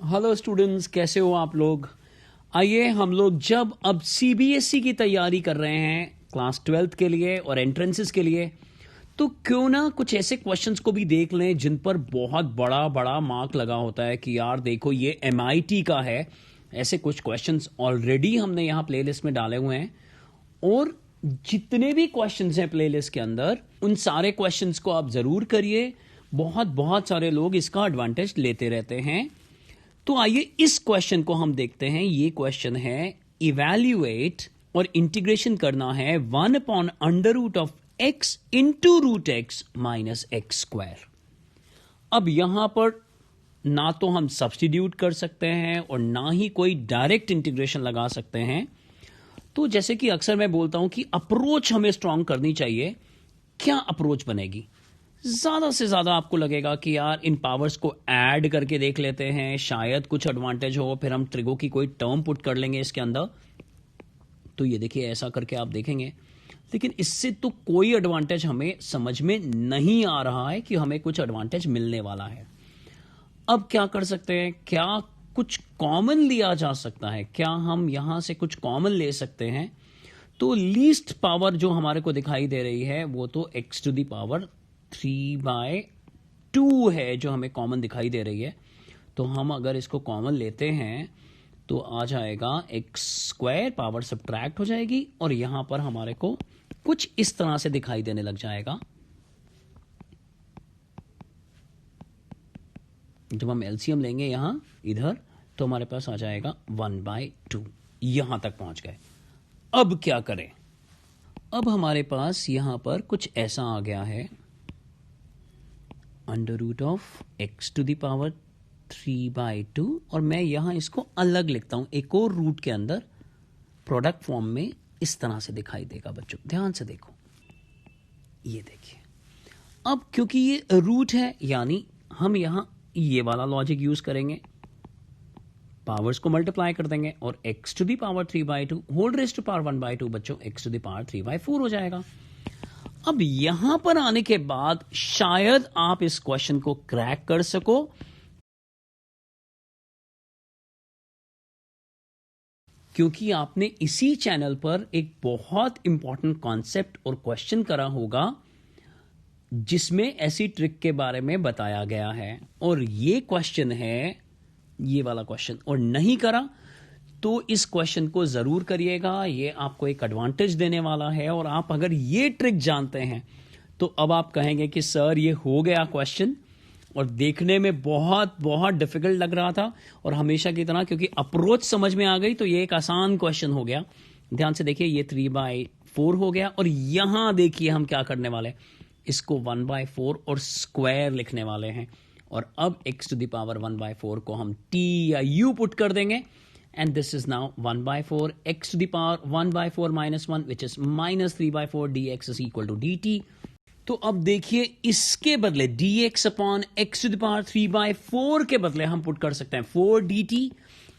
Hello students, कैसे हो आप लोग। आइए हम लोग जब अब सीबीएसई की तैयारी कर रहे हैं क्लास 12th के लिए और एंट्रेंसेस के लिए, तो क्यों ना कुछ ऐसे क्वेश्चंस को भी देख लें जिन पर बहुत बड़ा बड़ा मार्क लगा होता है कि यार देखो ये एमआईटी का है। ऐसे कुछ क्वेश्चंस ऑलरेडी हमने यहाँ प्लेलिस्ट में डाले हुए हैं, और जितने भी क्वेश्चंस हैं प्लेलिस्ट के अंदर उन सारे क्वेश्चंस को आप जरूर करिए। बहुत बहुत सारे लोग इसका एडवांटेज लेते रहते हैं। तो आइए इस क्वेश्चन को हम देखते हैं। ये क्वेश्चन है इवैल्यूएट और इंटीग्रेशन करना है 1/√x into root x minus x square. अब यहां पर ना तो हम सब्स्टिट्यूट कर सकते हैं और ना ही कोई डायरेक्ट इंटीग्रेशन लगा सकते हैं। तो जैसे कि अक्सर मैं बोलता हूं कि अप्रोच हमें स्ट्रांग करनी चाहिए। क्या अप्रोच बनेगी? ज्यादा से ज्यादा आपको लगेगा कि यार इन पावर्स को ऐड करके देख लेते हैं, शायद कुछ एडवांटेज हो, फिर हम ट्रिगो की कोई टर्म पुट कर लेंगे इसके अंदर। तो ये देखिए, ऐसा करके आप देखेंगे, लेकिन इससे तो कोई एडवांटेज हमें समझ में नहीं आ रहा है कि हमें कुछ एडवांटेज मिलने वाला है। अब क्या कर सकते हैं? क्या कुछ कॉमन लिया जा सकता है? क्या हम यहां से कुछ कॉमन ले सकते हैं? तो लीस्ट पावर जो हमारे को दिखाई दे रही है वो तो x⁻³ है जो हमें कॉमन दिखाई दे रही है। तो हम अगर इसको कॉमन लेते हैं तो आ जाएगा x² पावर सब्ट्रैक्ट हो जाएगी और यहां पर हमारे को कुछ इस तरह से दिखाई देने लग जाएगा। जब हम एलसीएम लेंगे यहां इधर तो हमारे पास आ जाएगा 1/2। यहां तक पहुंच गए। अब क्या करें? अब हमारे पास यहां पर कुछ ऐसा आ गया है √(x⁻³ और मैं यहां इसको अलग लिखता हूं एक और रूट के अंदर, प्रोडक्ट फॉर्म में इस तरह से दिखाई देगा। बच्चों ध्यान से देखो, ये देखिए। अब क्योंकि ये रूट है यानी हम यहां ये वाला लॉजिक यूज करेंगे, पावर्स को मल्टीप्लाई कर देंगे और x⁻³ whole raised to power 1/2 बच्चों x⁻³ हो जाएगा। अब यहां पर आने के बाद शायद आप इस क्वेश्चन को क्रैक कर सको, क्योंकि आपने इसी चैनल पर एक बहुत इंपॉर्टेंट कॉन्सेप्ट और क्वेश्चन करा होगा जिसमें ऐसी ट्रिक के बारे में बताया गया है, और ये क्वेश्चन है ये वाला क्वेश्चन। और नहीं करा तो इस क्वेश्चन को जरूर करिएगा, ये आपको एक एडवांटेज देने वाला है। और आप अगर ये ट्रिक जानते हैं तो अब आप कहेंगे कि सर ये हो गया क्वेश्चन और देखने में बहुत बहुत डिफिकल्ट लग रहा था, और हमेशा की तरह क्योंकि अप्रोच समझ में आ गई तो ये एक आसान क्वेश्चन हो गया। ध्यान से देखिए, ये 3/4 हो गया और यहां देखिए हम क्या करने वाले, इसको 1/4 और स्क्वायर लिखने वाले हैं। और अब x⁻1/4 को हम t या u पुट कर देंगे, and this is now 1/4 x⁻1/4 - 1 which is -3/4 dx is equal to dt। तो अब देखिए इसके बदले dx/x⁻3/4 के बदले हम पुट कर सकते हैं 4 dt,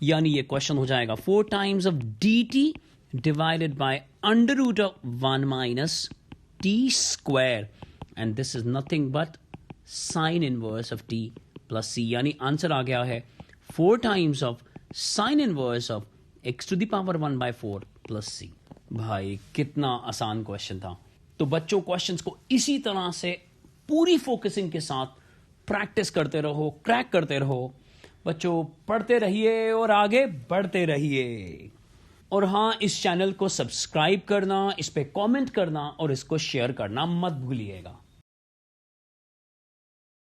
यानी ये क्वेश्चन हो जाएगा 4 times of dt divided by √1 - t square, and this is nothing but sin inverse of t plus c, यानी आंसर आ गया है 4 times of sin inverse of x⁻1/4 plus c। भाई कितना आसान क्वेश्चन था। तो बच्चों क्वेश्चंस को इसी तरह से पूरी फोकसिंग के साथ प्रैक्टिस करते रहो, क्रैक करते रहो। बच्चों पढ़ते रहिए और आगे बढ़ते रहिए। और हां, इस चैनल को सब्सक्राइब करना, इस पे कमेंट करना और इसको शेयर करना मत भूलिएगा।